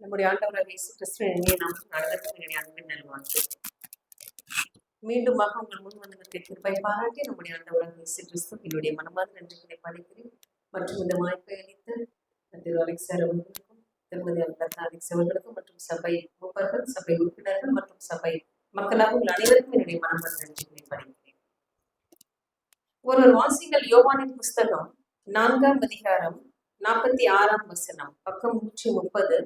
நம்முடைய ஆண்டவராக இயேசு கிறிஸ்துவின் நாம் நடந்தக்கூடிய அன்பின் நல்வாழ்த்து. மீண்டுமாக உங்கள் முன் வந்து கிருபை பாராட்டி நம்முடைய ஆண்டவராக இயேசு கிறிஸ்து என்னுடைய மனமார்ந்த நன்றிகளை படைக்கிறேன். மற்றும் இந்த வாய்ப்பை அளித்து திரு அலெக்ஸ் அவர்களுக்கும் திருமதி அலெக்ஸ் அவர்களுக்கும் மற்றும் சபை மூப்பர்கள், சபை உறுப்பினர்கள் மற்றும் சபை மக்களாக உங்கள் அனைவருக்கும் என்னுடைய மனமார்ந்த நன்றிகளை படைக்கிறேன். ஒருவர் வாசிங்கள் யோவானின் புஸ்தகம் 4ஆம் அதிகாரம் 46ஆம் வசனம், பக்கம் 130.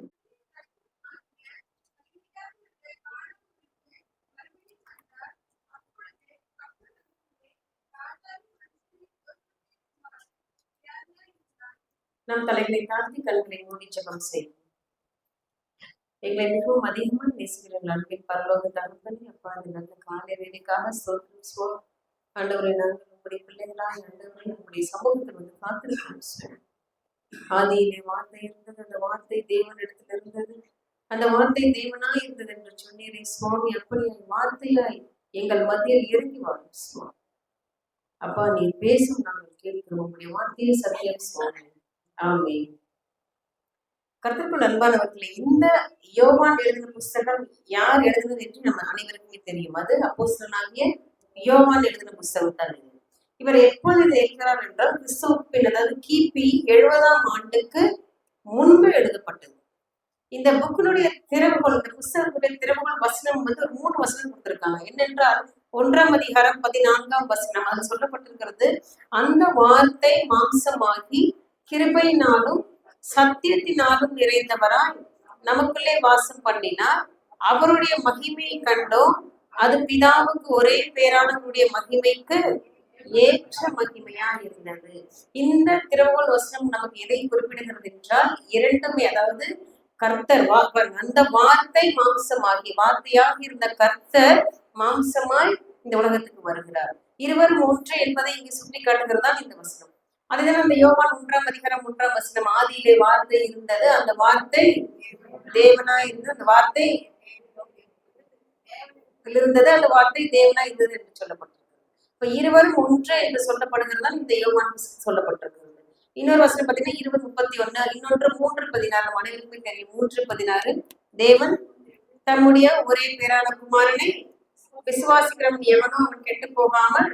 நாம் தலைகளை தாழ்த்தி கண்களை மூடி ஜெபம் செய்வோம். எங்களை மிகவும் அதிகமாக நேசிக்கிறீர்கள் அன்பின் பரலோக தகப்பனே, அப்பா இந்த நல்ல காலை வேலைக்காக சொல்றோம். ஆண்டவரை நாங்கள் உங்களுடைய பிள்ளைகளாக ஆண்டவரை நம்முடைய சமூகத்தில் வந்து காத்திருக்கிறோம். ஆதியிலே வார்த்தை இருந்தது, அந்த வார்த்தை தேவனிடத்தில் இருந்தது, அந்த வார்த்தை தேவனாய் இருந்தது என்று சொன்னீரே சுவாமி. அப்படி வார்த்தையாய் எங்கள் மத்தியில் இறங்கி வாழும் சுவாமி. அப்பா நீ பேசும் நாங்கள் கேட்கிறோம், உங்களுடைய வார்த்தையை சத்தியம் சுவாமி. ஆமென். கர்த்தருக்குள் அன்பானவர்களே, இந்த யோவான் எழுதின புஸ்தகம் யார் எழுதுனது என்று நம்ம அனைவருக்குமே தெரியும். அது அப்போஸ்தலனாகிய யோவான் எழுதின புஸ்தகம் தான். இவர் எப்போது இதை எழுதுகிறார் என்றால் கிறிஸ்துவுக்கு அதாவது கிபி 70ஆம் ஆண்டுக்கு முன்பு எழுதப்பட்டது. இந்த புக்கினுடைய திறவுகோல், இந்த புஸ்தகத்துடைய திறவுகோல் வசனம் வந்து ஒரு 3 வசனம் கொடுத்திருக்காங்க. என்னென்றால் 1ஆம் அதிகாரம் 14ஆம் வசனம் அது சொல்லப்பட்டிருக்கிறது, அந்த வார்த்தை மாம்சமாகி கிருபையினாலும் சத்தியத்தினாலும் நிறைந்தவராய் நமக்குள்ளே வாசம் பண்ணினார், அவருடைய மகிமையை கண்டோம், அது பிதாவுக்கு ஒரே பேரானவருடைய மகிமைக்கு ஏற்ற மகிமையா இருந்தது. இந்த திறவுகோல் வசனம் நமக்கு எதை குறிப்பிடுகிறது என்றால் இரண்டுமே, அதாவது கர்த்தர் அந்த வார்த்தை மாம்சமாகி, வார்த்தையாக இருந்த கர்த்தர் மாம்சமாய் இந்த உலகத்துக்கு வருகிறார். இருவரும் ஒன்று என்பதை இங்கு சுட்டி காட்டுகிறதா இந்த வசனம். அதுதான் அந்த யோவான் 1ஆம் அதிகாரம் 1ஆம் வசனம், ஆதியிலே வார்த்தை இருந்தது, அந்த வார்த்தை தேவனாய் இருந்தது, அந்த வார்த்தை இருந்தது, அந்த வார்த்தை தேவனாய் இருந்தது என்று சொல்லப்பட்டிருக்கிறது. இப்ப இருவரும் ஒன்று என்று சொல்லப்படுகிறதா இந்த யோவான் சொல்லப்பட்டிருக்கிறது. இன்னொரு வசனம் பார்த்தீங்கன்னா 20:31, இன்னொன்று 3:16, அனைவருக்குமே தெரியும் 3:16, தேவன் தம்முடைய ஒரே பேரான குமாரனை விசுவாசிக்கிறவன் எவனோ அவன் கெட்டு போகாமல்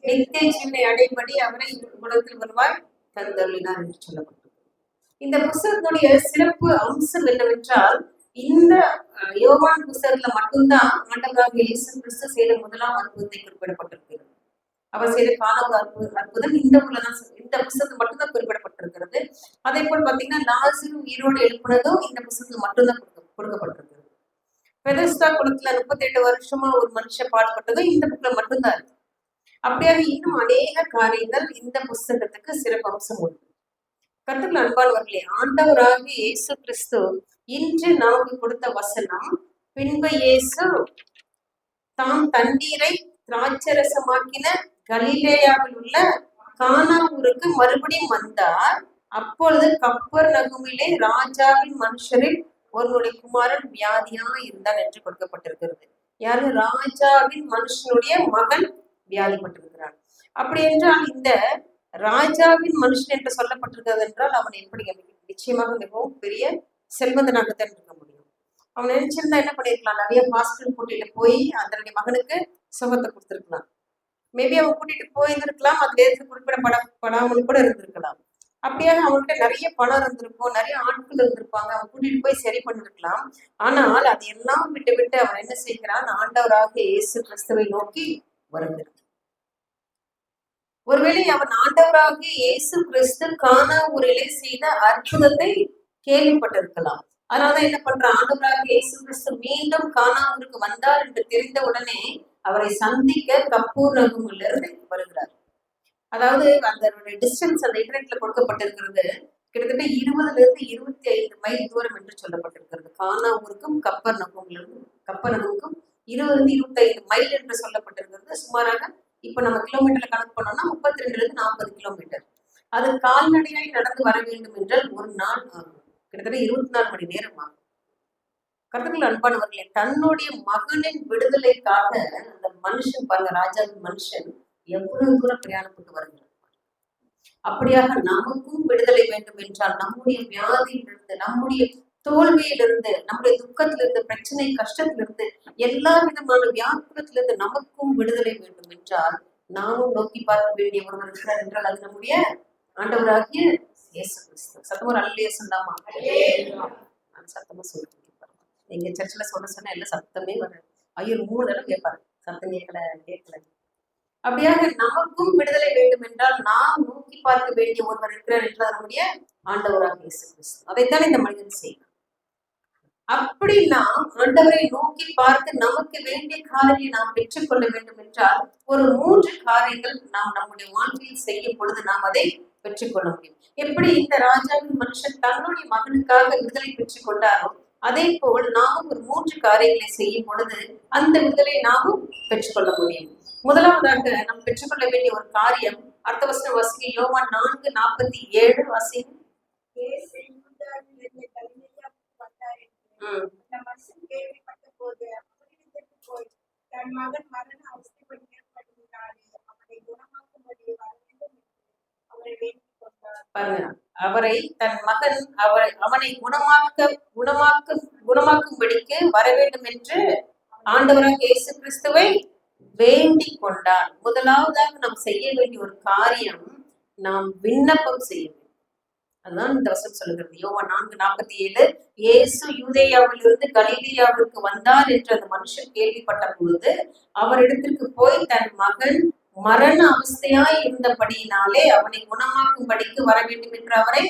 நித்திய ஜீவனை அடைபடி அவரை உலகத்தில் வருவாய் தந்தருளினார் என்று சொல்லப்பட்டது. இந்த புத்தகத்தினுடைய சிறப்பு அம்சம் என்னவென்றால், இந்த யோவான் புத்தகத்துல மட்டும்தான் ஆண்டவராகிய இயேசு கிறிஸ்து செய்த முதலாம் அற்புதத்தை குறிப்பிடப்பட்டிருக்கிறது. அவர் செய்த காணாத அற்புதம் இந்த புத்தகத்தில் மட்டும்தான் குறிப்பிடப்பட்டிருக்கிறது. அதே போல் பாத்தீங்கன்னா லாசரு உயிரோடு எழுப்பினதும் இந்த புத்தகத்தில் மட்டும்தான் கொடுக்கப்பட்டிருக்கிறது. பெதஸ்தா குளத்துல 38 வருஷமா ஒரு மனுஷன் பாடுபட்டதும் இந்த புக்ல மட்டும்தான் இருக்கு. அப்படியாக இன்னும் அநேக காரியங்கள் இந்த புஸ்தகத்துக்கு சிறப்பு அம்சம் உண்டு. கர்த்தருக்குள் அன்பானவர்களே, ஆண்டவராகிய இயேசு கிறிஸ்து இன்று நமக்கு கொடுத்த வசனம், பின்பு இயேசு தாம் தண்ணீரை திராட்சரசமாக்கின கலிலேயாவில் உள்ள கானா ஊருக்கு மறுபடியும் வந்தார். அப்பொழுது கப்பர்நகூமிலே ராஜாவின் மனுஷரில் ஒருவனுடைய குமாரன் வியாதியா இருந்தான் என்று கொடுக்கப்பட்டிருக்கிறது. யாரு? ராஜாவின் மனுஷனுடைய மகன் வியாதிப்பட்டிருக்கிறான். அப்படி என்றால் இந்த ராஜாவின் மனுஷன் என்று சொல்லப்பட்டிருக்கிறது என்றால் அவன் எப்படி நிச்சயமாக மிகவும் பெரிய செல்வந்தனாகத்தான் இருக்க முடியும். அவன் நினைச்சிருந்தா என்ன பண்ணிருக்கலாம், நிறைய ஹாஸ்பிட்டல் கூட்டிட்டு போய் அதனுடைய மகனுக்கு சுகத்தை கொடுத்திருக்கலாம். மேபி அவன் கூட்டிட்டு போயிருந்திருக்கலாம், அதுல இருந்து குறிப்பிடப்படாமல் கூட இருந்திருக்கலாம். அப்படியாக அவன்கிட்ட நிறைய பணம் இருந்திருக்கும், நிறைய ஆட்கள் இருந்திருப்பாங்க, அவன் கூட்டிட்டு போய் சரி பண்ணிருக்கலாம். ஆனால் அது எல்லாம் விட்டு விட்டு அவன் என்ன செய்கிறான், ஆண்டவராக இயேசு கிறிஸ்துவை நோக்கி வருகிறான். ஒருவேளை அவன் ஆண்டவராக இயேசு கிறிஸ்து கானா ஊரிலே செய்த அற்புதத்தை கேள்விப்பட்டிருக்கலாம். அதனாலதான் என்ன பண்றான், ஆண்டவராக இயேசு கிறிஸ்து மீண்டும் கானா ஊருக்கு வந்தார் என்று தெரிந்த உடனே அவரை சந்திக்க கப்பர்நகூமில் இருந்து வருகிறார். அதாவது அந்த டிஸ்டன்ஸ் அந்த இன்டர்நெட்ல கொடுக்கப்பட்டிருக்கிறது கிட்டத்தட்ட 20 to 25 மைல் தூரம் என்று சொல்லப்பட்டிருக்கிறது. கானா ஊருக்கும் கப்பர்நகூமுக்கும் 20 to 25 மைல் என்று சொல்லப்பட்டிருக்கிறது. சுமாராக இப்ப நம்ம கிலோமீட்டர்ல கணக்கு பண்ணோம்னா 32 to 40 கிலோமீட்டர். அது கால்நடையாய் நடந்து வர வேண்டும் என்றால் ஒரு நாள் ஆகும், கிட்டத்தட்ட 24 மணி நேரம் ஆகும். கர்த்தருக்குள் அன்பானவர்களே, தன்னுடைய மகனின் விடுதலைக்காக அந்த மனுஷன் பாருங்க, ராஜாவின் மனுஷன் எவ்வளவு தூரம் பிரயாணப்பட்டு வருகிறார். அப்படியாக நமக்கும் விடுதலை வேண்டும் என்றால், நம்முடைய வியாதியிலிருந்து, நம்முடைய தோல்வியிலிருந்து, நம்முடைய துக்கத்திலிருந்து, பிரச்சனை கஷ்டத்திலிருந்து, எல்லா விதமான வியாக்குலத்திலிருந்து நமக்கும் விடுதலை வேண்டும் என்றால் நாமும் நோக்கி பார்க்க வேண்டிய ஒருவர் இருக்கிறார் என்றால் அது நம்முடைய ஆண்டவராகிய இயேசு கிறிஸ்து. சத்தமா அல்லேலூயா சொல்லாமா? நான் சத்தமா சொல்றேன். எங்க சர்ச்சில் சொன்ன எல்லாம் சத்தமே வராது. ஐயோ 3 தடவை கேட்பாரு, சத்தம் கேட்கல. அப்படியாக நமக்கும் விடுதலை வேண்டும் என்றால் நாம் நோக்கி பார்க்க வேண்டிய ஒருவர் இருக்கிறார் என்றால் நம்முடைய ஆண்டவராக இயேசு கிறிஸ்து. அதைத்தான் இந்த மனிதன் செய்யணும். அப்படி நாம் ஆண்டவரை நோக்கி பார்த்து நமக்கு வேண்டிய காரியங்களை நாம் பெற்றுக்கொள்ள வேண்டும் என்றால் ஒரு 3 காரியங்கள் நாம் நம்முடைய வாழ்க்கையில் செய்யும் பொழுது நாம் அதை பெற்றுக்கொள்ள முடியும். எப்படி இந்த ராஜாவின் மனுஷன் தன்னுடைய மகனுக்காக விடுதலை பெற்றுக் கொண்டாரோ அதே போல் நாமும் ஒரு 3 காரியங்களை செய்யும் பொழுது அந்த விடுதலை நாமும் பெற்றுக்கொள்ள முடியும். முதலாவதாக நாம் பெற்றுக்கொள்ள வேண்டிய ஒரு காரியம் அடுத்த வசனம் வாசிக்க, யோவான் 4:47 வாசிங்க. பாருங்க, அவரை தன் மகன் அவனை குணமாக்கும்படிக்கு வர வேண்டும் என்று ஆண்டவராக இயேசு கிறிஸ்துவை வேண்டிக் கொண்டார். முதலாவதாக நாம் செய்ய வேண்டிய ஒரு காரியம் நாம் விண்ணப்பம் செய்ய வேண்டும். அதுதான் இந்த வசனம் சொல்லுகிறது. யோவான் 4:47 இயேசு யூதேயாவிலிருந்து கலிலேயாவிற்கு வந்தார் என்று அந்த மனுஷன் கேள்விப்பட்ட பொழுது அவரிடத்திற்கு போய் தன் மகன் மரண அவஸ்தையாய் இருந்தபடியினாலே அவனை குணமாக்கும்படிக்கு வர வேண்டும் என்று அவரை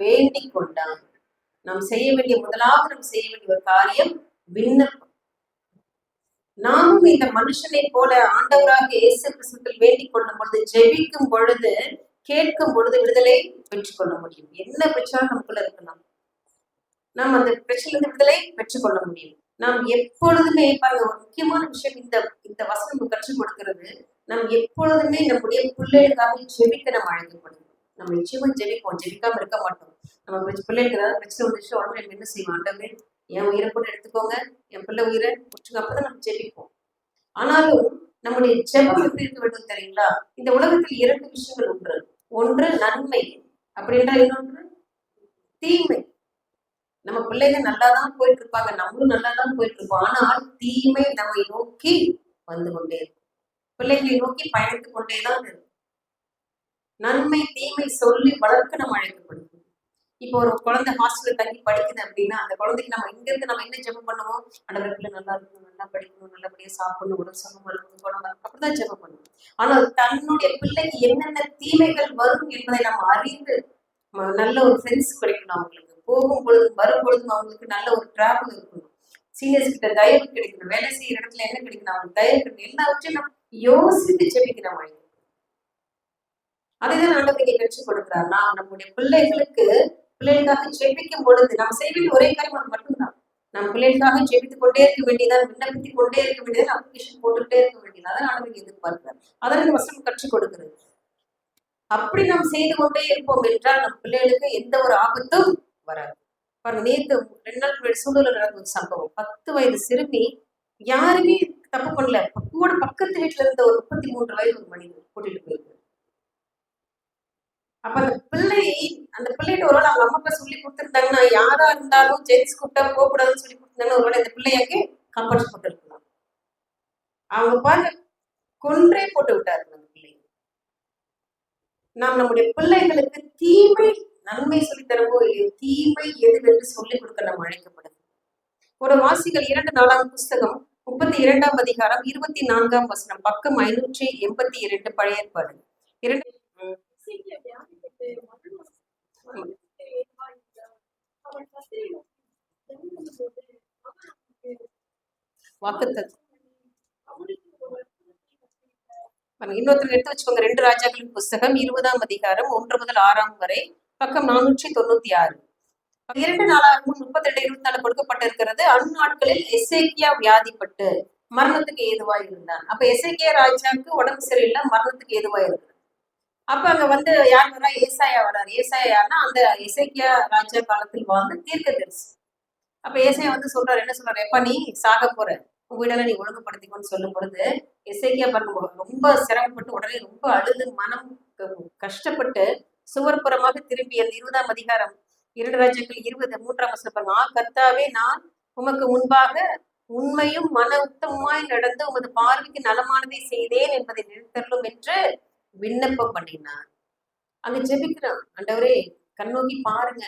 வேண்டிக் கொண்டான். நாம் செய்ய வேண்டிய முதலாவது செய்ய வேண்டிய ஒரு காரியம் விண்ணப்பம். நாமும் இந்த மனுஷனை போல ஆண்டவராக இயேசு கிறிஸ்துவில் வேண்டிக் கொள்ளும் பொழுது, ஜெபிக்கும் பொழுது, கேட்கும் பொழுது விடுதலை பெற்றுக்கொள்ள முடியும். என்ன பிரச்சனை நமக்குள்ள இருக்கலாம், நாம் அந்த பிரச்சனையிலிருந்து விடுதலை பெற்றுக்கொள்ள முடியும். நாம் எப்பொழுதுமே பாருங்க, ஒரு முக்கியமான விஷயம் இந்த வசனம் கற்றுக் கொடுக்கிறது. நாம் எப்பொழுதுமே நம்முடைய பிள்ளைகளுக்காக ஜெபிக்க நம்ம அழைக்கப்படுகிறோம். நம்ம நிச்சயமா ஜெபிப்போம், ஜெபிக்காம இருக்க மாட்டோம். நம்ம பிள்ளைகளுக்கு ஏதாவது பிரச்சனை வந்துச்சு உடனே நம்ம என்ன செய்வோம், ஆண்டவரே என் உயிரை கூட எடுத்துக்கோங்க, என் பிள்ளை உயிரை முற்றுங்க, அப்பதான் நம்ம ஜெபிப்போம். ஆனாலும் நம்முடைய ஜெபம் எப்படி இருக்க வேண்டும் தெரியுங்களா? இந்த உலகத்தில் 2 விஷயங்கள் உண்டு. ஒன்று நன்மை, அப்படின்ற இன்னொன்று தீமை. நம்ம பிள்ளைங்க நல்லாதான் போயிட்டு இருப்பாங்க, நம்மளும் நல்லாதான் போயிட்டு இருப்போம். ஆனால் தீமை நம்மை நோக்கி வந்து கொண்டே இருக்கும், பிள்ளைகளை நோக்கி பயணித்துக் கொண்டேதான் இருக்கும். நன்மை தீமை சொல்லி வளர்க்க நம்ம அழைக்கப்படுது. இப்போ ஒரு குழந்தை ஹாஸ்டல்ல தங்கி படிக்குது அப்படின்னா அந்த குழந்தைக்கு நம்ம இங்க இருந்து நம்ம என்ன ஜெபம் பண்ணுவோம், பிள்ளை நல்லா இருக்கணும், நல்லா படிக்கணும், நல்லபடியா சாப்பிடணும், உடல் சுகமா இருக்கணும், குணமா இருக்கணும், அப்படிதான் ஜெபம் பண்ணுவோம். ஆனால் தன்னுடைய பிள்ளைக்கு என்னென்ன தீமைகள் வரும் என்பதை நம்ம அறிந்து நல்ல ஒரு ஃப்ரெண்ட்ஸ் கிடைக்கணும், அவங்களுக்கு போகும் பொழுதும் வரும் பொழுதும் அவங்களுக்கு நல்ல ஒரு டிராவல் இருக்கணும், சீனியர்ஸ் கிட்ட தயவு கிடைக்கணும், வேலை செய்யற இடத்துல என்ன கிடைக்கணும், அவங்களுக்கு தயவு கிடைக்கணும், எல்லாவற்றையும் நம்ம யோசித்து ஜெபிக்கிற மாதிரி. அதைதான் ஆண்டவர் இங்கே கற்றுக் கொடுக்கிறார். நாம் நம்முடைய பிள்ளைகளுக்காக ஜெபிக்கும் பொழுது நாம் செய்ய வேண்டிய ஒரே காரியம் அது மட்டும்தான். நம்ம பிள்ளைகளுக்காக ஜெபித்துக் கொண்டே இருக்க வேண்டியதான், விண்ணப்பித்துக் கொண்டே இருக்க வேண்டியதான், அப்ளிகேஷன் போட்டுக்கிட்டே இருக்க வேண்டியதான். அதான் ஆண்டவர் எதிர்பார்க்கிறார். அதற்கு வசனம் கற்றுக் கொடுக்கிறது. அப்படி நாம் செய்து கொண்டே இருப்போம் என்றால் நம் பிள்ளைகளுக்கு எந்த ஒரு ஆபத்தும் வராது. பாருங்க, நேற்று 2 நாள் முன்னாடி சூழல நடந்த ஒரு சம்பவம். 10 வயது சிறுமி, யாருமே தப்பு பண்ணல, கூட பக்கத்து வீட்டுல இருந்த ஒரு 33 வயது ஒரு மனிதர் கூட்டிட்டு போயிருக்கு. அப்ப அந்த பிள்ளைகிட்ட ஒருவேளை அவங்க அம்மா அப்பா சொல்லி கொடுத்துருந்தாங்கன்னா, யாரா இருந்தாலும் ஜென்ஸ் கூப்பிட்டா போகக்கூடாதுன்னு சொல்லி கொடுத்துருந்தாங்கன்னா ஒருவேளை இந்த பிள்ளையாக்கு காப்பாற்றப்பட்டிருக்கலாம். அவங்க பாருங்க, கொன்றே போட்டு விட்டார்கள் அந்த பிள்ளைங்க. நாம் நம்முடைய பிள்ளைகளுக்கு தீமை நன்மை சொல்லி தரவோ இல்லையோ, தீமை எதுவென்று சொல்லிக் கொடுக்க நம்ம அழைக்கப்படுது. ஒரு வாசிகள் 2 புஸ்தகம் 32ஆம் அதிகாரம் 24ஆம் வசனம், பக்கம் 582, பழைய ஏற்பாடு. இன்னொருத்தர் எடுத்து வச்சுக்கோங்க. 2 ராஜாக்களின் புஸ்தகம் 20ஆம் அதிகாரம் 1 முதல் 6 வரை, பக்கம் 496. 2 நாளாகவும் 32-24 கொடுக்கப்பட்டிருக்கிறது. அந்நாட்களில் எசேக்கியா வியாதிப்பட்டு மரணத்துக்கு ஏதுவாய் இருந்தான். அப்ப எசேக்கியா ராஜாவுக்கு உடம்பு சரியில்லை, மரணத்துக்கு ஏதுவாய் இருக்கு. அப்ப அங்க யார் வரா, ஏசாயா வராரு. ஏசாயா யாருன்னா அந்த எசேக்கியா ராஜா காலத்தில் வாழ்ந்த தீர்க்கதரிசி. அப்ப ஏசாயா சொல்றாரு, என்ன சொல்றாரு, எப்ப நீ சாக போற, உங்க வீடெல்லாம் நீ ஒழுங்குபடுத்திக்கோன்னு சொல்லும் பொழுது எசேக்கியா பாருங்க ரொம்ப சிரமப்பட்டு உடனே ரொம்ப அழுது மனம் கஷ்டப்பட்டு சுவர்புறமாக திரும்பி அந்த 20ஆம் அதிகாரம் 2 ராஜாக்கள் 20 3ஆம் வசனம் பாருங்க. கர்த்தாவே, நான் உமக்கு முன்பாக உண்மையும் மன உத்தமமாய் நடந்து உமது பார்வைக்கு நலமானதை செய்தேன் என்பதை நிறுத்தலும் என்று விண்ணப்பம் பண்ணினான். அங்க ஜெபிக்கிறான், ஆண்டவரே கண்ணோக்கி பாருங்க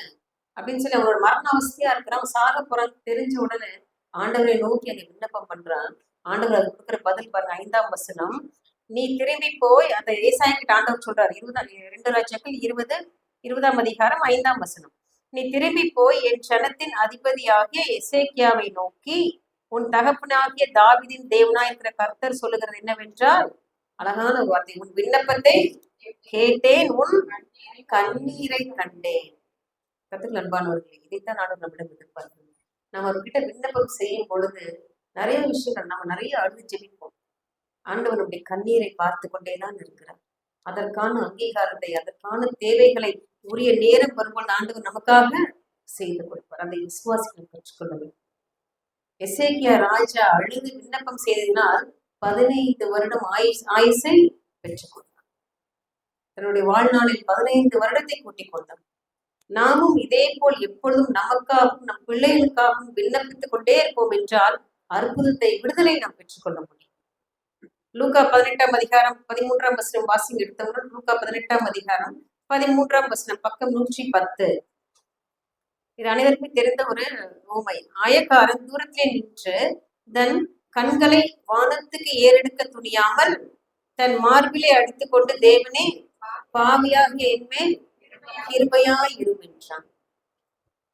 அப்படின்னு சொல்லி அவனோட மரண அவஸ்தையா இருக்கிறான், சாக போறான்னு தெரிஞ்ச உடனே ஆண்டவரை நோக்கி அங்க விண்ணப்பம் பண்றான். ஆண்டவர் அது கொடுக்குற பதில் பாருங்க. 5ஆம் வசனம், நீ திரும்பி போய் அந்த ஏசாயா கிட்ட ஆண்டவர் சொல்றாரு. 2 ராஜாக்கள் 20ஆம் அதிகாரம் 5ஆம் வசனம், நீ திரும்பி போய் என் சனத்தின் அதிபதியாகிய எசேக்கியாவை நோக்கி, உன் தகப்பனாகிய தாவீதின் தேவனாய் இருக்கிற கர்த்தர் சொல்லுகிறது என்னவென்றால், அழகான வார்த்தை, உன் விண்ணப்பத்தை கேட்டேன், உன் கண்ணீரை கண்டேன். கர்த்தருக்கு அன்பானவர்களே, இதைத்தான் நானும் நம்மிடம் எதிர்பார்க்கிறேன். நம்ம அவர்கிட்ட விண்ணப்பம் செய்யும் பொழுது நிறைய விஷயங்கள் நம்ம நிறைய அழுது ஜெபிப்போம். ஆண்டவர் நம்முடைய கண்ணீரை பார்த்து கொண்டேதான் இருக்கிறார். அதற்கான அங்கீகாரத்தை, அதற்கான தேவைகளை உரிய நேரம் வரும்போது ஆண்டவர் நமக்காக செய்து கொடுப்பார். அந்த விசுவாசத்தை கற்றுக்கொள்ள வேண்டும். எசேக்கியா ராஜா அழுது விண்ணப்பம் செய்ததினால் 15 வருடம் ஆயுசை பெற்றுக் கொண்டார். தன்னுடைய வாழ்நாளில் 15 வருடத்தை கூட்டிக் கொண்டார். நாமும் இதே போல் எப்பொழுதும் நமக்காகவும் நம் பிள்ளைகளுக்காகவும் விண்ணப்பித்துக் கொண்டே இருப்போம் என்றால் அற்புதத்தை, விடுதலை நாம் பெற்றுக்கொள்ள முடியும். லூக்கா 18ஆம் அதிகாரம் 13ஆம் வசனம் வாசிங்க எடுத்தவர்கள். லூக்கா 18ஆம் அதிகாரம் 13ஆம் வசனம், பக்கம் 110. இது அனைவருக்குமே தெரிந்த ஒரு உவமை. ஆயக்காரன் தூரத்திலே நின்று தன் கண்களை வானத்துக்கு ஏறெடுக்க துணியாமல் தன் மார்பிலே அடித்துக் கொண்டு, தேவனே பாவியாகிய என்மேல் கிருபையாய் இரும் என்றான்.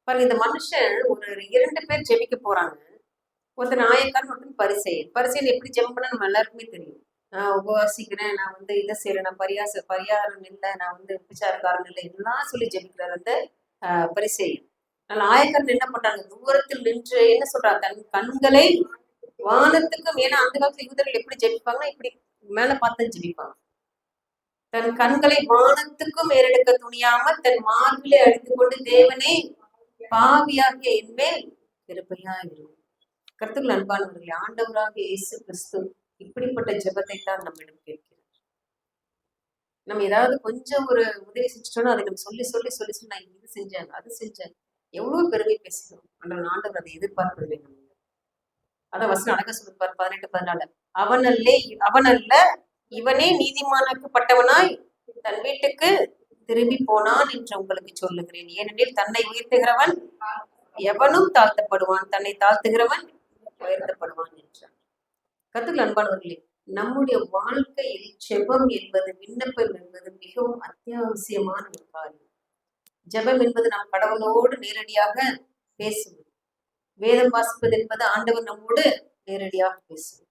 பாருங்க, இந்த மனுஷன் ஒரு 2 பேர் ஜெபிக்க போறாங்க. ஒருத்தன் ஆயக்காரன், ஒருத்தன் பரிசெயன் எப்படி ஜெபம் பண்ண நம்ம எல்லாருக்குமே தெரியும். நான் உபவாசிக்கிறேன், நான் இதை செய்யறேன், நான் பரிகாரம் இல்லை, நான் விபச்சாரக்காரன் இல்லை, எல்லாம் சொல்லி ஜெபிக்கிறார் அந்த பரிசெயன். அதனால ஆயக்காரன் என்ன பண்றாங்க, தூரத்தில் நின்று என்ன சொல்றாங்க, தன் கண்களை வானத்துக்கும், ஏன்னா அந்த காலத்துல யூதர்கள் எப்படி ஜெபிப்பாங்கன்னா இப்படி மேல பார்த்து ஜெபிப்பாங்க. தன் கண்களை வானத்துக்கும் ஏறெடுக்க துணியாமல் தன் மார்பிலே அடித்துக் கொண்டு, தேவனே பாவியாகிய என்மேல் கிருபையாயிரும். கர்த்தருக்கு அன்பானவர்களே, ஆண்டவராக இயேசு கிறிஸ்து இப்படிப்பட்ட ஜெபத்தை தான் நம்மிடம் கேட்கிறார். நம்ம ஏதாவது கொஞ்சம் ஒரு உதவி செஞ்சுட்டோம்னா அதை நம்ம சொல்லி சொல்லி சொல்லி சொல்லி நான் இது செஞ்சேன், அது செஞ்சேன், எவ்வளவு பெருமை பேசுகிறோம். ஆண்டவர் அதை எதிர்பார்ப்பது வேண்டும். அதான் வசனம் அழகா சொல்லிருப்பார் 18-14, அவனல்ல இவனே நீதிமானாக்கப்பட்டவனாய் தன் வீட்டுக்கு திரும்பி போனான் என்று உங்களுக்கு சொல்லுகிறேன். ஏனெனில் தன்னை உயர்த்துகிறவன் எவனும் தாழ்த்தப்படுவான், தன்னை தாழ்த்துகிறவன் உயர்த்தப்படுவான் என்றான். கர்த்தருக்கு அன்பானவர்களே, நம்முடைய வாழ்க்கையில் ஜெபம் என்பது, விண்ணப்பம் என்பது மிகவும் அத்தியாவசியமான ஒரு காரியம். ஜெபம் என்பது நாம் கடவுளோடு நேரடியாக பேசுவது. வேதம் வாசிப்பது என்பது ஆண்டவர் நம்மோடு நேரடியாக பேசுவது.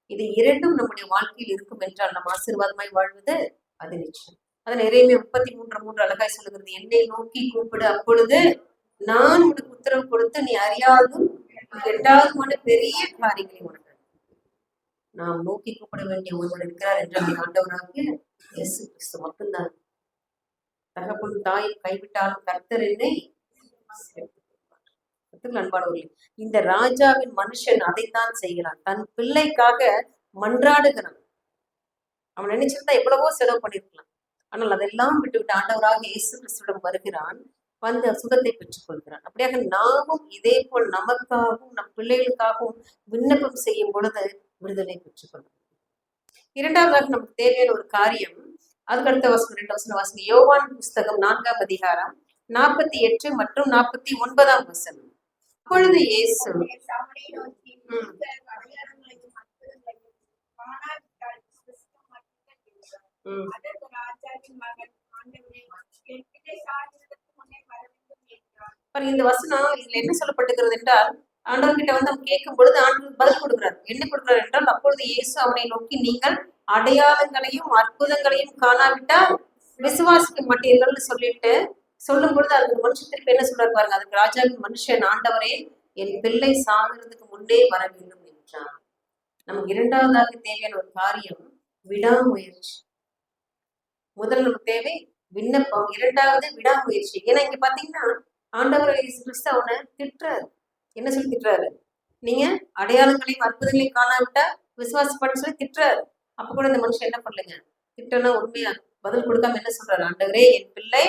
இது இரண்டும் நம்முடைய வாழ்க்கையில் இருக்கும் என்றால் நாம் ஆசீர்வாதமாய் வாழ்வது அது நிச்சயம். அதை எரேமியா 33:3 அழகாய் சொல்லுகிறது, என்னை நோக்கி கூப்பிடு, அப்பொழுது நான் உனக்கு உத்தரவு கொடுத்து நீ அறியாதும் எட்டாவதுமான பெரிய காரியங்களை உனக்கு. நாம் நோக்கி கூப்பிட வேண்டிய ஒருவர் இருக்கிறார் என்றால் ஆண்டவராகிய இயேசு கிறிஸ்து மட்டும்தான். தகப்பன் தாயை கைவிட்டாலும் கர்த்தர் என்னை அன்பானவர்களே, இந்த ராஜாவின் மனுஷன் அதைத்தான் செய்கிறான். தன் பிள்ளைக்காக மன்றாடுகிறான். அவன் நினைச்சிருந்தா எவ்வளவோ செலவு பண்ணிருக்கலாம். ஆனால் அதெல்லாம் விட்டுவிட்டு ஆண்டவராக இயேசு கிறிஸ்துவிடம் வருகிறான், வந்து சுகத்தை பெற்றுக் கொள்கிறான். அப்படியாக நாமும் இதே போல் நமக்காகவும் நம் பிள்ளைகளுக்காகவும் விண்ணப்பம் செய்யும் பொழுது விடுதலை பெற்றுக் கொள்கிறோம். இரண்டாவதாக நமக்கு தேவையான ஒரு காரியம், அதுக்கு அடுத்த வசனம் 2 வசனம் வாசிங்க. யோவான் புஸ்தகம் 4ஆம் அதிகாரம் 48 மற்றும் 49ஆம் வசனம். அப்பொழுது இயேசு இந்த வசனம் இதுல என்ன சொல்லப்பட்டிருக்கிறது என்றால், ஆண்டவர்கிட்ட வந்து அவன் கேட்கும் பொழுது ஆண்டவர் பதில் கொடுக்கிறார். என்ன கொடுக்கிறார் என்றால், அப்பொழுது இயேசு அவனை நோக்கி, நீங்கள் அடையாளங்களையும் அற்புதங்களையும் காணாவிட்டால் விசுவாசிக்க மாட்டீர்கள்னு சொல்லிட்டு சொல்லும் பொழுது அதுக்கு மனுஷன் திருப்பி என்ன சொல்றாரு பாருங்க. அதுக்கு ராஜாவின் மனுஷன், ஆண்டவரே என் பிள்ளை சாகிறதுக்கு முன்னே வர வேண்டும் என்றான். நமக்கு இரண்டாவதாக தேவையான ஒரு காரியம் விடாமுயற்சி. முதல் நமக்கு தேவை விண்ணப்பம், இரண்டாவது விடாமுயற்சி. ஏன்னா இங்க பாத்தீங்கன்னா ஆண்டவர் இயேசு கிறிஸ்து அவனை திட்டுறாரு. என்ன சொல்லி திட்டுறாரு, நீங்க அடையாளங்களையும் அற்புதங்களையும் காணாவிட்டா விசுவாசப்பட்டு சொல்லி திட்டுறாரு. அப்ப கூட இந்த மனுஷன் என்ன பண்ணலைங்க, திட்டம்னா உண்மையா பதில் கொடுக்காம என்ன சொல்றாரு, ஆண்டவரே என் பிள்ளை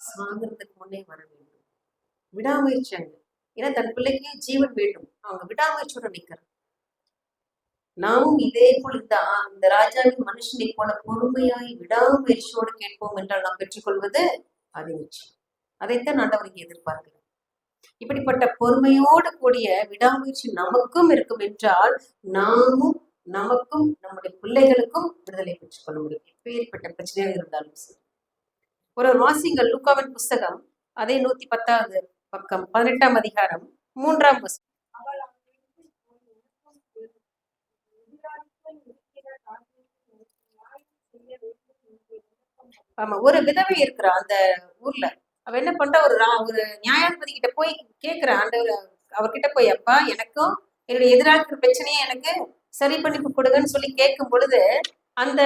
சாகிறதுக்கு முன்னே வர வேண்டும். விடாமுயற்சியாங்க. ஏன்னா தன் பிள்ளைக்கு ஜீவன் வேண்டும். அவங்க விடாமுயற்சியோட நிக்கிறாங்க. நாமும் இதே போல் இந்த ராஜாவின் மனுஷனை போல பொறுமையாய் விடாமுயற்சியோடு கேட்போம் என்றால் நாம் பெற்றுக்கொள்வது அது நிச்சயம். அதைத்தான் ஆண்டவர் இங்கே எதிர்பார்க்கிறார். இப்படிப்பட்ட பொறுமையோடு கூடிய விடாமுயற்சி நமக்கும் இருக்கும் என்றால் நாமும் நமக்கும் நம்முடைய பிள்ளைகளுக்கும் விடுதலை பெற்றுக் கொள்ள முடியும். எப்பேற்பட்ட பிரச்சனையாக இருந்தாலும் சரி. ஒரு வாசிங்கள் லூக்காவின் புஸ்தகம் அதே 110வது பக்கம் 18ஆம் அதிகாரம் 3ஆம் வசனம். ஆமா, ஒரு விதவை இருக்கிறா அந்த ஊர்ல. அவ என்ன பண்றா, ஒரு நியாயாதிபதி கிட்ட போய் கேக்குற, ஆண்டவர் அவர்கிட்ட போய், அப்பா எனக்கும் என்னுடைய எதிராளிக்கிற பிரச்சனையை எனக்கு சரி பண்ணி கொடுங்கன்னு சொல்லி கேட்கும் பொழுது அந்த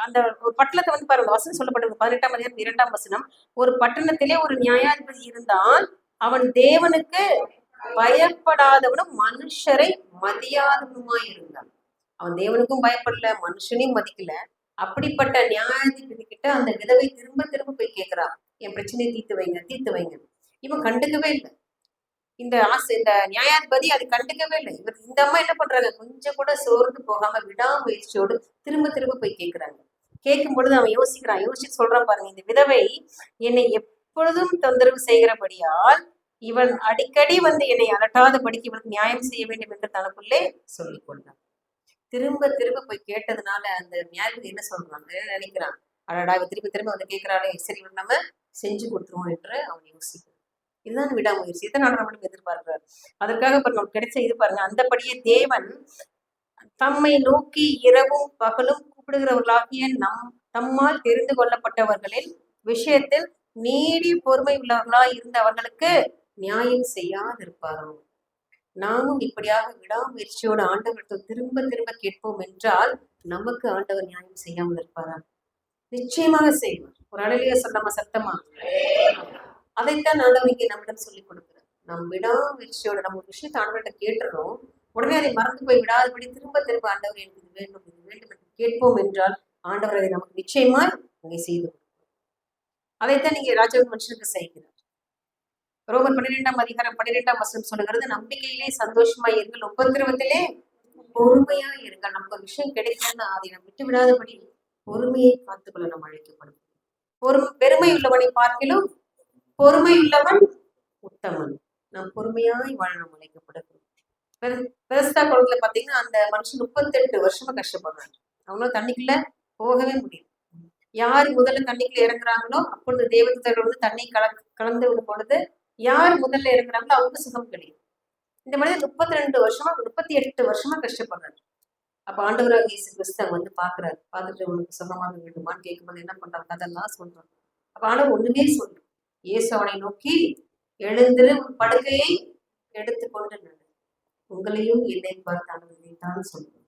அந்த ஒரு பட்டணத்தை வந்து பாருங்க, வசனம் சொல்லப்பட்டது 18ஆம் அதிகாரம் 2ஆம் வசனம். ஒரு பட்டணத்திலே ஒரு நியாயாதிபதி இருந்தான். அவன் தேவனுக்கு பயப்படாதவனும் மனுஷரை மதியாதவனுமாய் இருந்தான். அவன் தேவனுக்கும் பயப்படல, மனுஷனையும் மதிக்கல. அப்படிப்பட்ட நியாயாதிபதி கிட்ட அந்த விதவை திரும்ப திரும்ப போய் கேட்கிறான், என் பிரச்சனையை தீர்த்து வைங்க. இவன் கண்டுக்கவே இல்லை. இந்த நியாயாதிபதி அது கண்டுக்கவே இல்லை. இவர் இந்த அம்மா என்ன பண்றாங்க, கொஞ்சம் கூட சோர்ந்து போகாம விடாமுயற்சியோடு திரும்ப திரும்ப போய் கேட்கிறாங்க. கேட்கும் பொழுது அவன் யோசிச்சு சொல்றான் பாருங்க, இந்த விதவை என்னை எப்பொழுதும் தொந்தரவு செய்கிறபடியால் இவன் அடிக்கடி வந்து என்னை அலட்டாதபடிக்கு இவனுக்கு நியாயம் செய்ய வேண்டும் என்று தனக்குள்ளே சொல்லிக் கொண்டான். திரும்ப திரும்ப போய் கேட்டதுனால அந்த நியாயாதிபதி என்ன சொல்றாங்க நினைக்கிறான், அடடா இவ திரும்ப திரும்ப வந்து கேட்கிறாளே, சரி நம்ம செஞ்சு கொடுத்துருவோம் என்று அவன் யோசிக்கிறான். இதுதான் விடாமுயற்சி. இதனால நம்மளுக்கு எதிர்பார்க்கிறார். அதற்காக இப்ப நமக்கு கிடைச்ச இது பாருங்க, அந்தபடியே தேவன் தம்மை நோக்கி இரவும் பகலும் கூப்பிடுகிறவர்களாகிய தம்மால் தெரிந்து கொள்ளப்பட்டவர்களின் விஷயத்தில் நீடி பொறுமை உள்ளவர்களாய் இருந்த அவர்களுக்கு நியாயம் செய்யாதிருப்பாரோ. நாமும் இப்படியாக விடாமுயற்சியோடு ஆண்டவர்கிட்ட திரும்ப திரும்ப கேட்போம் என்றால் நமக்கு ஆண்டவர் நியாயம் செய்யாமல் இருப்பாரா? நிச்சயமாக செய்வார். ஒரு அழகிய சொல்லாம சத்தமா? அதைத்தான் ஆண்டவர் இங்கே நம்மிடம் சொல்லிக் கொடுக்கிறார். நம் விடாமுயற்சியோட நம்ம ஒரு விஷயத்தை ஆண்டவர்கிட்ட கேட்டுறோம், உடனே அதை மறந்து போய் விடாதபடி திரும்ப திரும்ப ஆண்டவர் எனக்கு இது வேண்டும் என்று கேட்போம் என்றால் ஆண்டவர் அதை நமக்கு நிச்சயமாய் அங்கே செய்து கொடுப்பார். அதைத்தான் நீங்க ராஜாவின் மனுஷனுக்கு செய்கிறார். ரோமர் 12ஆம் அதிகாரம் 12ஆம் வசனம் சொல்லுகிறது, நம்பிக்கையிலே சந்தோஷமாய் இருங்கள், உபத்திரவத்திலே பொறுமையா இருங்கள். நமக்கு ஒரு விஷயம் கிடைக்கலன்னா அதை நம்ம விட்டு விடாதபடி பொறுமையை காத்துக்கொள்ள நம்ம அழைக்கப்படும். பெருமை உள்ளவனை பார்க்கிலும் பொறுமை உள்ளவன் உத்தமன். நாம் பொறுமையாய் வாழ நம்ம அழைக்கப்படுகிறோம். பெருஸ்தா குளத்துல பாத்தீங்கன்னா அந்த மனுஷன் 38 வருஷமா கஷ்டப்படுறாங்க. அவங்களும் தண்ணிக்குள்ள போகவே முடியும். யார் முதல்ல தண்ணிக்குள்ள இறங்குறாங்களோ அப்பொழுது தேவதூதர்கள் வந்து தண்ணி கலந்து விடும் பொழுது யார் முதல்ல இறங்குறாங்களோ அவங்க சுகம் கிடைக்கும். இந்த மனிதன் 38 வருஷமா கஷ்டப்படுறாரு. அப்ப ஆண்டவராக இயேசு கிறிஸ்து வந்து பாக்குறாரு. பார்த்துட்டு உனக்கு சுகமாக வேண்டுமான்னு கேட்கும்போது என்ன பண்றாங்க, அதெல்லாம் சொல்றாங்க. அப்ப ஆண்டவர் ஒண்ணுமே சொல்றோம், இயேசு அவனை நோக்கி எழுந்திரு, உன் படுக்கையை எடுத்துக்கொண்டு நடு. உங்களையும் என்னை பார்த்தாலும் சொல்றோம்.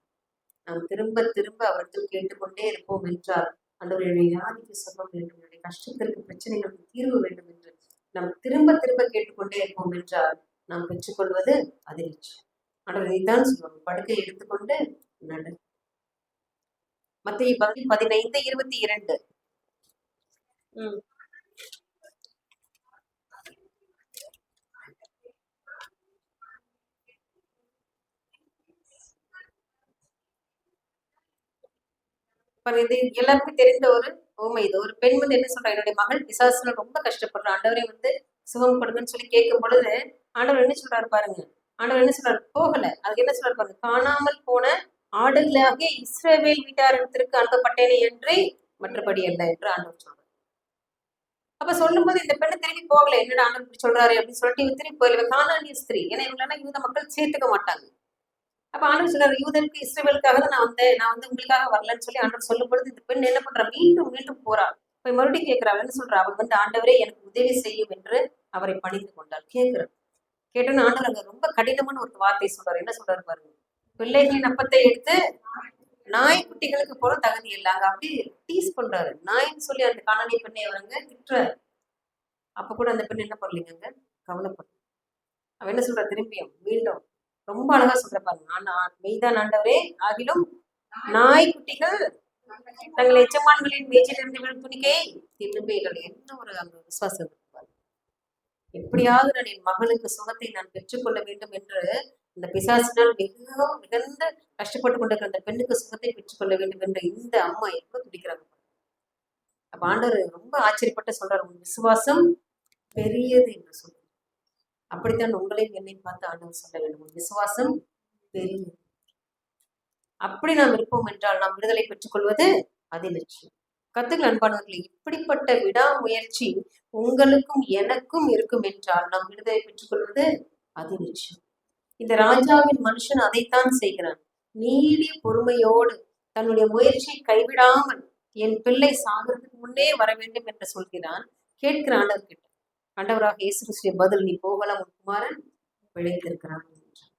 நாம் திரும்ப திரும்ப அவரிடத்தில் கேட்டுக்கொண்டே இருப்போம் என்றால் ஆண்டவர் என்னுடைய வியாதிக்கு சுகம் வேண்டும், என்னுடைய கஷ்டத்திற்கு பிரச்சனைகளுக்கு தீர்வு வேண்டும் என்று நாம் திரும்ப திரும்ப கேட்டுக்கொண்டே இருப்போம் என்றால் நாம் பெற்றுக்கொள்வது அது நிச்சயம். ஆண்டவர் இதைத்தான் சொல்லுவாங்க, படுக்கையை எடுத்துக்கொண்டு நடு. மத்தேயு 15:22. இது எல்லாருக்கும் தெரிந்த ஒரு ஓமை. இது ஒரு பெண் வந்து என்ன சொல்றா, என்னுடைய மகள் பிசாசுல ரொம்ப கஷ்டப்படுறா, ஆண்டவரை வந்து சுகம் கொடுங்கன்னு சொல்லி கேட்கும் பொழுது ஆண்டவர் என்ன சொல்றாரு பாருங்க, ஆண்டவர் என்ன சொல்றாரு, போகல. அதுக்கு என்ன சொல்றாரு பாருங்க, காணாமல் போன ஆடுகளாக இஸ்ரவேல் வீட்டாரத்திற்கு அனுப்பப்பட்டேனே என்று மற்றபடி அல்ல என்று ஆண்டவர் சொல்றாரு. அப்ப சொல்லும் போது இந்த பெண்ணு திரும்பி போகல, என்னடா ஆண்டவர் சொல்றாரு அப்படின்னு சொல்லிட்டு இவங்க திரும்பி போகல. கானானிய ஸ்திரீ, ஏன்னா இவங்களெல்லாம் யூத மக்கள் சேர்த்துக்க மாட்டாங்க. அப்ப ஆண்டவர் சொல்றாரு, யூதருக்கு இஸ்ரவேலுக்காக தான் நான் வந்து உங்களுக்காக வரலன்னு சொல்லி ஆண்டவர் சொல்லும் பொழுது இந்த பெண் என்ன பண்றா, மீண்டும் மீண்டும் போறா. போய் மறுபடியும் கேட்கிறா, என்ன சொல்றா, அவள் வந்து ஆண்டவரே எனக்கு உதவி செய்யும் என்று அவரை பணிந்து கொண்டாள். கேட்கிறார். கேட்டோன்னு ஆண்டவர் அங்க ரொம்ப கடினமான ஒரு வார்த்தை சொல்றாரு. என்ன சொல்றாரு பாருங்க, பிள்ளைகளின் அப்பத்தை எடுத்து நாய்க்குட்டிகளுக்கு போற தகுதி இல்லாங்க. அப்படி டீஸ் பண்றாரு. நாயின்னு சொல்லி அந்த காணானிய பெண்ணை அவருங்க திட்டுறாரு. அப்ப கூட அந்த பெண் என்ன பண்ணலீங்க, கவலைப்படும். அவ என்ன சொல்றா, திரும்பியும் மீண்டும் ரொம்ப அழகா சொல்ற பாருங்க, மெய்தான் ஆண்டவரே, ஆகிலும் நாய்க்குட்டிகள் தங்கள் எச்சமான்களின் மேஜிலிருந்து விழும் துணிக்கை திரும்பிகள். என்ன ஒரு அங்க விசுவாசம் இருப்பாரு. எப்படியாவது நான் என் மகளுக்கு சுகத்தை நான் பெற்றுக்கொள்ள வேண்டும் என்று இந்த பிசாசினால் மிகவும் மிகுந்த கஷ்டப்பட்டு கொண்டிருக்கிற அந்த பெண்ணுக்கு சுகத்தை பெற்றுக்கொள்ள வேண்டும் என்று இந்த அம்மா எவ்வளவு துடிக்கிறாங்க. அப்ப ஆண்டவர் ரொம்ப ஆச்சரியப்பட்டு சொல்றாரு, உன் விசுவாசம் பெரியது என்று சொல்லி. அப்படித்தான் உங்களையும் என்னையும் பார்த்து ஆண்டவர் சொல்ல வேண்டும், உன் விசுவாசம் பெரியது. அப்படி நாம் இருப்போம் என்றால் நாம் விடுதலை பெற்றுக் கொள்வது அது நிச்சயம். கத்துக்கள் அன்பானவர்களே, இப்படிப்பட்ட விடாமுயற்சி உங்களுக்கும் எனக்கும் இருக்கும் என்றால் நாம் விடுதலை பெற்றுக் கொள்வது அது நிச்சயம். இந்த ராஜாவின் மனுஷன் அதைத்தான் செய்கிறான். நீடிய பொறுமையோடு தன்னுடைய முயற்சியை கைவிடாமல் என் பிள்ளை சாகிறதுக்கு முன்னே வர வேண்டும் என்று சொல்கிறான். கேட்கிற ஆண்டவர்கிட்ட, ஆண்டவராக இயேசு கிறிஸ்துவின் பதில், நீ போகலாம், உன் குமாரன் பிழைத்திருக்கிறான் என்றார்.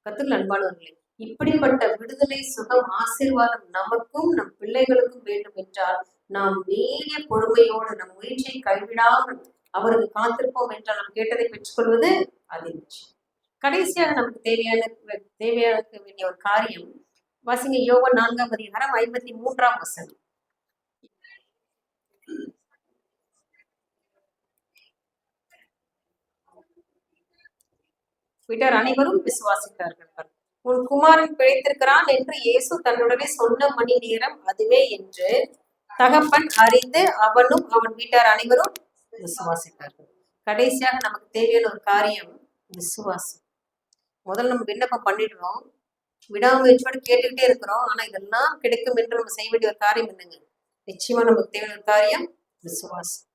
கத்துக்கள் அன்பானவர்களே, இப்படிப்பட்ட விடுதலை, சுகம், ஆசீர்வாதம் நமக்கும் நம் பிள்ளைகளுக்கும் வேண்டும் என்றால் நாம் நீடிய பொறுமையோடு நம் முயற்சியை கைவிடாமல் அவருக்கு காத்திருப்போம் என்றால் நாம் கேட்டதை பெற்றுக்கொள்வது அது நிச்சயம். கடைசியாக நமக்கு தேவையான வேண்டிய ஒரு காரியம் வாசிங்க, யோவான் 4ஆம் அதிகாரம் 53ஆம் வசனம். வீட்டார் அனைவரும் விசுவாசித்தார்கள். உன் குமாரன் பிழைத்திருக்கிறான் என்று இயேசு தன்னுடனே சொன்ன மணி நேரம் அதுவே என்று தகப்பன் அறிந்து அவனும் அவன் வீட்டார் அனைவரும் விசுவாசித்தார்கள். கடைசியாக நமக்கு தேவையான ஒரு காரியம் விசுவாசம். முதல்ல நம்ம விண்ணப்பம் பண்ணிடுறோம், விடாமுயற்சியோடு கேட்டுக்கிட்டே இருக்கிறோம். ஆனா இதெல்லாம் கிடைக்கும் என்று நம்ம செய்ய வேண்டிய ஒரு காரியம் என்னங்க? நிச்சயமா நமக்கு தேவையான ஒரு காரியம் விசுவாசம்.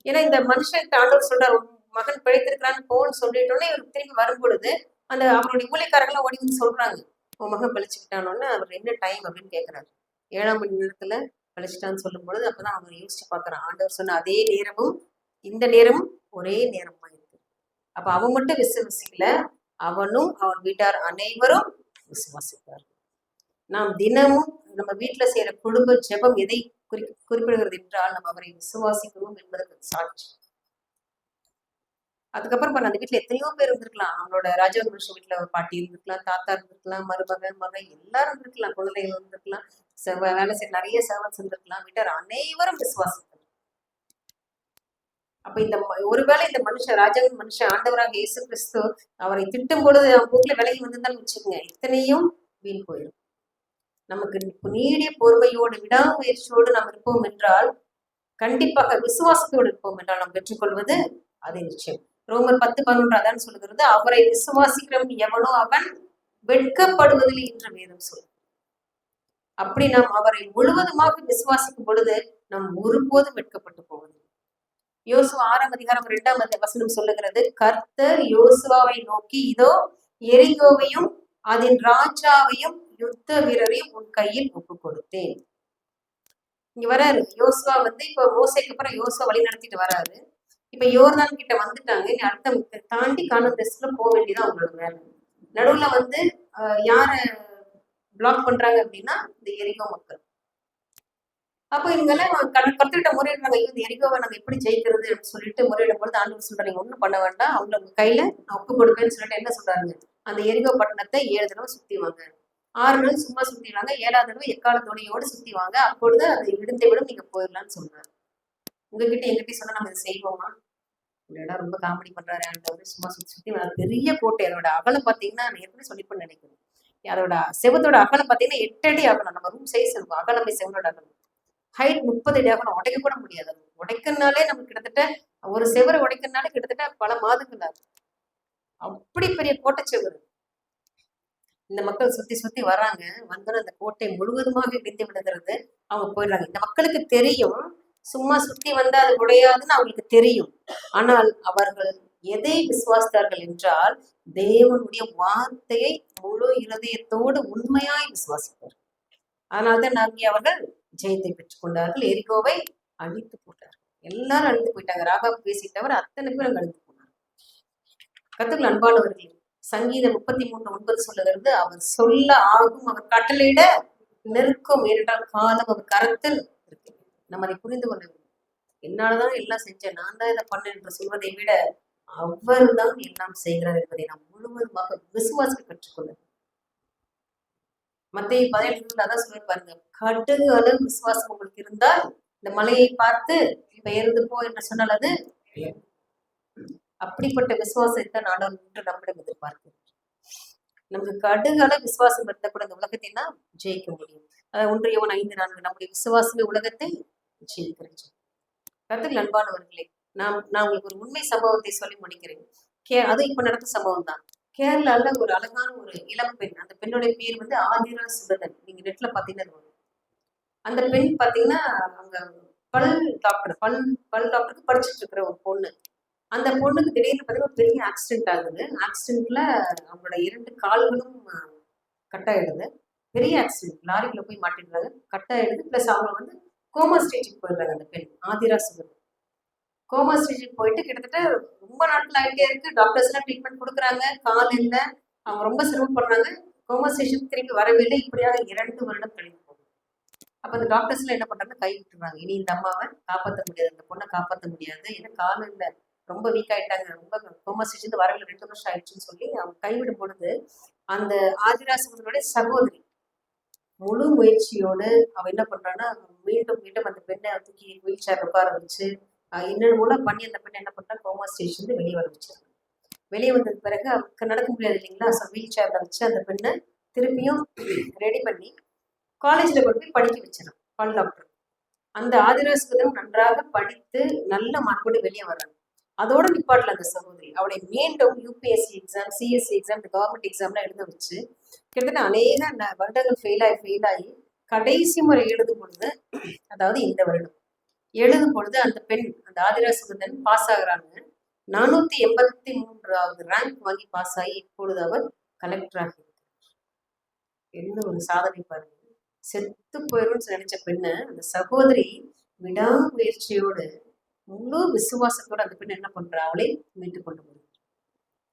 ஏன்னா இந்த மனுஷன் ஆண்டவர் சொல்றாரு, மகன் பிழைத்திருக்கிறான்னு போன்னு சொல்லிட்டோன்னே இவர் திரும்பி வரும் பொழுது அந்த அவருடைய ஊழியக்காரர்கள் ஓடி வந்து சொல்றாங்க, உன் மகன் பழிச்சுக்கிட்டானோன்னு. அவர் என்ன டைம் அப்படின்னு கேட்கிறாரு. 7ஆம் மணி நேரத்துல பழிச்சிட்டான்னு சொல்லும் பொழுது அப்பதான் அவர் யோசிச்சு பாக்குறான், ஆண்டவர் சொன்ன அதே நேரமும் இந்த நேரமும் ஒரே நேரமா இருக்கு. அப்ப அவன் மட்டும் விசுவாசிக்கல, அவனும் அவன் வீட்டார் அனைவரும் விசுவாசித்தார். நாம் தினமும் நம்ம வீட்டுல செய்யற குடும்ப ஜெபம் எதை குறிப்பிடுகிறது என்றால் நம்ம அவரை விசுவாசிக்கிறோம் என்பதற்கு சாட்சி. அதுக்கப்புறம் அந்த வீட்டுல எத்தனையோ பேர் இருந்திருக்கலாம். நம்மளோட ராஜவன் மனுஷன் வீட்டுல ஒரு பாட்டி இருந்திருக்கலாம், தாத்தா இருந்திருக்கலாம், மருமகன் மகன் எல்லாரும் இருந்திருக்கலாம், குழந்தைகள் இருந்திருக்கலாம், வேலை செய்ய நிறைய சர்வன்ஸ் இருந்திருக்கலாம். வீட்டார் அனைவரும் விசுவாசித்தார். அப்ப இந்த ஒருவேளை இந்த மனுஷன் ராஜாவின் மனுஷன் ஆண்டவராக இயேசு கிறிஸ்து அவரை திட்டும் பொழுது அவன் போக்குல விலகி வந்திருந்தாலும் வச்சுக்கோங்க, இத்தனையும் வீண் போயிடும். நமக்கு நீடிய பொறுமையோடு விடாமுயற்சியோடு நாம் இருப்போம் என்றால், கண்டிப்பாக விசுவாசத்தோடு இருப்போம் என்றால் நாம் பெற்றுக்கொள்வது அது நிச்சயம். ரோமர் 10:11 அதான் சொல்லுகிறது, அவரை விசுவாசிக்கிறவன் எவனோ அவன் வெட்கப்படுவதில்லை என்று வேதம் சொல்லுது. அப்படி நாம் அவரை முழுவதுமாக விசுவாசிக்கும் பொழுது நாம் ஒருபோதும் வெட்கப்பட்டு போவதில்லை. யோசுவா 6ஆம் அதிகாரம் 2ஆம் வசனம் சொல்லுகிறது, கர்த்தர் யோசுவாவை நோக்கி, இதோ எரிகோவையும் அதன் ராஜாவையும் யுத்த வீரரையும் உன் கையில் ஒப்பு கொடுத்தேன். இங்க வராரு யோசுவா இப்ப மோசைக்கு அப்புறம் யோசுவா வழி நடத்திட்டு வராரு. இப்ப யோர்தான் கிட்ட வந்துட்டாங்க. அடுத்த தாண்டி காணும் தேசத்துல போக வேண்டியதான் அவங்களோட வேலை. நடுவுல யார பிளாக் பண்றாங்க அப்படின்னா இந்த எரிகோ மக்கள். அப்போ இவங்கெல்லாம் கத்துக்கிட்ட முறையிடுறாங்க, இந்த எரிகோவை நாங்க எப்படி ஜெயிக்கிறது அப்படின்னு சொல்லிட்டு முறையிடும் பொழுது ஆண்டவர் சொல்றாங்க, ஒண்ணும் பண்ண வேண்டாம், அவங்கள கையில நான் ஒப்பு கொடுப்பேன்னு சொல்லிட்டு என்ன சொல்றாங்க, அந்த எரிகோ பட்டணத்தை 7 தடவை சுத்திவாங்க, 6 நாள் சும்மா சுத்திவாங்க, 7ஆவது தடவை எக்கால துணையோடு சுத்திவாங்க, அப்பொழுது அது இடிந்து விடும், நீங்க போயிடலாம்னு சொல்றாரு. உங்ககிட்ட எங்கிட்ட சொன்னா நம்ம இதை செய்வோமா? இடம் ரொம்ப காமெடி பண்றாரு ஆண்டவர். சும்மா சுத்தி பெரிய கோட்டை, அதோட அகலம் பாத்தீங்கன்னா நான் எப்படி சொல்லிப்பேன்னு நினைக்கிறேன், அதோட செவத்தோட அகலம் பாத்தீங்கன்னா 8 அடி அகலம். நம்ம ரூம் சைஸ் இருக்கும், அகலமே செவனோட அகலம். ஹைட் 30 அடி அகலம். உடைக்க கூட முடியாது. உடைக்கிறதுனாலே நமக்கு கிட்டத்தட்ட ஒரு செவரை உடைக்கிறதுனாலே கிட்டத்தட்ட பல மாதங்கள் ஆகும். அப்படி பெரிய கோட்டை செவரு. இந்த மக்கள் சுத்தி சுத்தி வர்றாங்க, வந்தோம் அந்த கோட்டை முழுவதுமாக இடிந்து விடுகிறது, அவங்க போயிடுறாங்க. இந்த மக்களுக்கு தெரியும், சும்மா சுத்தி வந்தா அது உடையாதுன்னு அவங்களுக்கு தெரியும். ஆனால் அவர்கள் எதை விசுவாசித்தார்கள் என்றால், தேவனுடைய வார்த்தையை முழு இருதயத்தோடு உண்மையாய் விசுவாசித்தார்கள். அதனால்தான் நாங்கள் அவர்கள் ஜெயத்தை பெற்றுக் கொண்டார்கள், எரிகோவை அழித்து போட்டார்கள். எல்லாரும் அழித்து போயிட்டாங்க. ராகாப் பேசிட்டவர் அத்தனை பேரும் அழித்து போனார். கர்த்தருக்குள் அன்பானவர்களே, சங்கீதம் 33:9 சொல்லுகிறது, அவர் சொல்ல ஆகும், அவர் கட்டளையிட நிற்கும், ஏனென்றால் காலம் அவர் கரத்தில் இருக்கு. நம்ம அதை புரிந்து கொள்ள வேண்டும். என்னாலதான் எல்லாம் செஞ்சேன், நான் தான் இதை பண்ணேன் என்று சொல்வதை விட அவர் தான் எல்லாம் செய்கிறார் என்பதை நாம் முழுவதுமாக விசுவாசிக்க கற்றுக்கொள்ள. மத்தேயு 17 அதான் சொல்லி பாருங்க, கடுகு அளவு விசுவாசம் உங்களுக்கு இருந்தால் இந்த மலையை பார்த்து பெயர்ந்து போ என்று சொன்னால் அது அப்படிப்பட்ட விசுவாசத்தை ஆண்டவர் இன்று நம்மிடம் எதிர்பார்க்கிறார். நமக்கு கடுகள விசுவாசம் இருந்தா கூட இந்த உலகத்தை தான் ஜெயிக்க முடியும். 1 யோவான் 5:4 நம்முடைய விசுவாசமே உலகத்தை ஜெயிக்கிறது. கருத்துக்கள் அன்பானவர்களே, நான் உங்களுக்கு ஒரு உண்மை சம்பவத்தை சொல்லி முடிக்கிறேன். அது இப்ப நடந்த சம்பவம் தான். கேரளால ஒரு அழகான ஒரு இளம் பெண், அந்த பெண்ணுடைய பேர் வந்து ஆதிரா சுபதன். நீங்க நெட்ல பாத்தீங்கன்னா அந்த பெண் பாத்தீங்கன்னா அங்க பல் டாக்டருக்கு படிச்சுட்டு இருக்கிற ஒரு பொண்ணு. அந்த பொண்ணுக்கு திடீர்னு பாத்தீங்கன்னா பெரிய ஆக்சிடென்ட் ஆகுது. ஆக்சிடென்ட்ல அவங்களோட 2 கால்களும் கட் ஆயிடுது. பெரிய ஆக்சிடென்ட், லாரிக்குள்ள போய் மாட்டிடுறாங்க, கட் ஆயிடுது. பிளஸ் அவங்க வந்து கோமா ஸ்டேஜுக்கு போயிடுறாங்க. அந்த பெண் ஆதிரா சுபதன் கோமா ஸ்டேஜுக்கு போயிட்டு கிட்டத்தட்ட ரொம்ப நாட்கள் ஆகிட்டே இருக்கு. டாக்டர்ஸ் எல்லாம் ட்ரீட்மெண்ட் கொடுக்குறாங்க, கால் இல்லை, அவங்க ரொம்ப சிரமப்படுறாங்க. கோமா ஸ்டேஜுக்கு திரும்பி வரவே இல்லை. இப்படியாக 2 வருடம் கழிந்து போகுது. அப்ப அந்த டாக்டர்ஸ் எல்லாம் என்ன பண்றாங்க, கை விட்டுறாங்க. இனி இந்த அம்மாவை காப்பாற்ற முடியாது, இந்த பொண்ணை காப்பாற்ற முடியாது, ஏன்னா கால் இல்லை, ரொம்ப வீக் ஆயிட்டாங்க, ரொம்ப கோமா ஸ்டேஜ் வரல, 2 வருஷம் ஆயிடுச்சுன்னு சொல்லி அவங்க கைவிடும் பொழுது அந்த ஆதிராசனுடைய சகோதரி முழு முயற்சியோடு அவ என்ன பண்றான்னா மீண்டும் மீண்டும் அந்த பெண்ணை தூக்கி வீல் சேர் உட்கார வச்சு என்னென்ன பண்ணி அந்த பெண்ணை என்ன பண்றா கோமா ஸ்டேஷன் வெளியே வர வச்சிருக்காங்க. வெளியே வந்தது பிறகு அவருக்கு நடக்க முடியாது இல்லைங்களா, வீல் சேர்ல வச்சு அந்த பெண்ணை திருப்பியும் ரெடி பண்ணி காலேஜ்ல கொண்டு போய் படிக்க வச்சிடும் பல் டாக்டர். அந்த ஆதிராசுகதம் நன்றாக படித்து நல்ல மார்க்கோடு வெளியே வர்றாங்க. அதோட நிப்பாட்டில் அந்த சகோதரி அவளை மீண்டும் UPSC exam, CSC exam, government எக்ஸாம்லாம் எழுத வச்சு கிட்டத்தட்ட அநேக வருடங்கள் ஃபெயில் ஆகி கடைசி முறை எழுதும் பொழுது, அதாவது இந்த வருடம் எழுதும் பொழுது அந்த பெண், அந்த ஆதிராசுகதன் பாஸ் ஆகுறாங்க. 483வது ரேங்க் வாங்கி பாஸ் ஆகி இப்பொழுது அவர் கலெக்டர் ஆகி, என்ன ஒரு சாதனை பாருங்க. செத்து போயிடும்னு நினைச்ச பெண்ணை அந்த சகோதரி விடாமுயற்சியோடு முழு விசுவாசத்தோடு அந்த பெண் என்ன பண்றா, அவளை மீட்டு கொண்டு போகிறார்.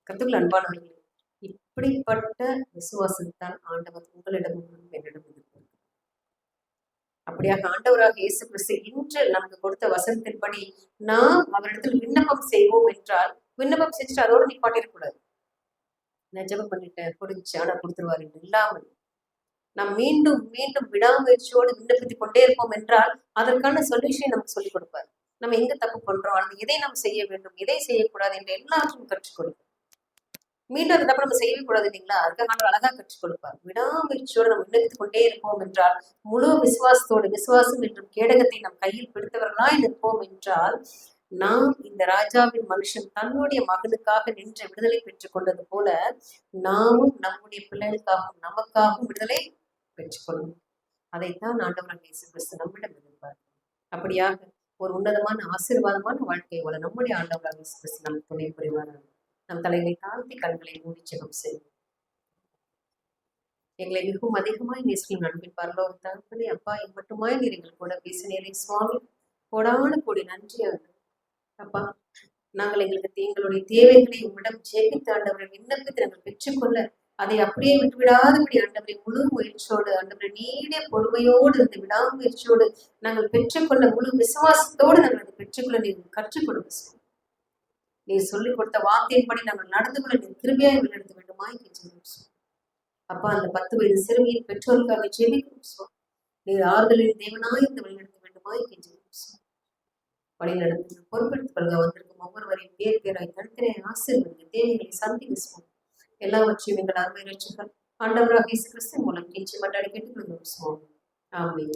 கருத்துக்கள் அன்பானவர்களே, இப்படிப்பட்ட விசுவாசத்தான் ஆண்டவர் உங்களிடமும் என்னிடம் இருக்கிறார். அப்படியாக ஆண்டவராக இயேசு கிறிஸ்து இன்று நமக்கு கொடுத்த வசனத்தின்படி நாம் அவரிடத்தில் விண்ணப்பம் செய்வோம் என்றால், விண்ணப்பம் செஞ்சுட்டு அதோடு நிப்பாட்டிடக்கூடாது. நான் ஜெபம் பண்ணிட்டேன், கொடுச்சு ஆனா கொடுத்துருவாரு இல்லாமல் நாம் மீண்டும் மீண்டும் விடாமுயற்சியோடு விண்ணப்பித்துக் கொண்டே இருப்போம் என்றால் அதற்கான சொல்யூஷனை நமக்கு சொல்லிக் கொடுப்பார். நம்ம எங்க தப்பு பண்றோம், அல்லது எதை நாம் செய்ய வேண்டும், எதை செய்யக்கூடாது என்று எல்லாத்தையும் கற்றுக் கொடுப்பார். மீண்டும் அந்த தப்பு நம்ம செய்யவே கூடாது இல்லைங்களா, அதுக்காக அழகா கற்றுக் கொடுப்பார். விடாமுயற்சியோடு நம்ம விண்ணப்பித்துக் கொண்டே இருப்போம் என்றால், முழு விசுவாசத்தோடு, விசுவாசம் என்றும் கேடகத்தை நம் கையில் பிடித்தவர்களாய் நிற்போம் என்றால், நாம் இந்த ராஜாவின் மனுஷன் தன்னுடைய மகனுக்காக நின்று விடுதலை பெற்றுக் கொண்டது போல நாமும் நம்முடைய பிள்ளைகளுக்காகவும் நமக்காகவும் விடுதலை பெற்றுக்கொள்ளும். அதைத்தான் ஆண்டவராகிய இயேசு கிறிஸ்து நம்மிடம் எதிர்பார்க்கிறார். அப்படியாக ஒரு உன்னதமான ஆசீர்வாதமான வாழ்க்கை வாழ நம்முடைய ஆண்டவராகிய இயேசு கிறிஸ்து நமக்கு துணை புரிவார். நம் தலைகளை தாழ்த்தி கண்களை மூடி ஜெபம் செய்வோம். எங்களை மிகவும் அதிகமாய் நேசிக்கும் அன்பின் பரலோக தகப்பனே, அப்பா மட்டுமாய் நீர் எங்கள் கூட பேசினீரே சுவாமி, கோடான கோடி நன்றி அப்பா. நாங்கள் எங்களுடைய தேவைகளை உம்மிடம் ஜெபித்து ஆண்டவரை விண்ணப்பித்து நாங்கள் பெற்றுக்கொள்ள, அதை அப்படியே விட்டுவிடாதபடி ஆண்டவரை முழு முயற்சியோடு, ஆண்டவரை நீடிய பொறுமையோடு, அந்த விடாமுயற்சியோடு நாங்கள் பெற்றுக்கொள்ள, முழு விசுவாசத்தோடு நாங்கள் அதை பெற்றுக்கொள்ள நீங்கள் கற்றுக் கொடுங்க. நீ சொல்லிக் கொடுத்த வார்த்தையின்படி நாங்கள் நடந்து கொள்ள நீ கிருபையாய் வழிநடத்த வேண்டுமாய் கெஞ்சுகிறோம் அப்பா. அந்த 10 வயது சிறுமியின் பெற்றோருக்காக ஜெபிக்கிறோம். நீர் ஆறுதலின் தேவனாய் இந்த வழிநடத்த வேண்டுமாய் கெஞ்சுகிறோம். வழிநடத்த பொறுப்பெடுத்துக் கொள்க. வந்திருக்கும் ஒவ்வொருவரையும் பேர் பேராய் தனித்தனை ஆசீர்வதிங்க, தேவைகளை சந்திக்க எல்லாவற்றையும் எங்கள் அருமை ரட்சகர் ஆண்டவராகிய இயேசு கிறிஸ்து மூலம் கெஞ்சி மன்றாடி கேட்டுக்கொள்கிறோம். ஆமென்.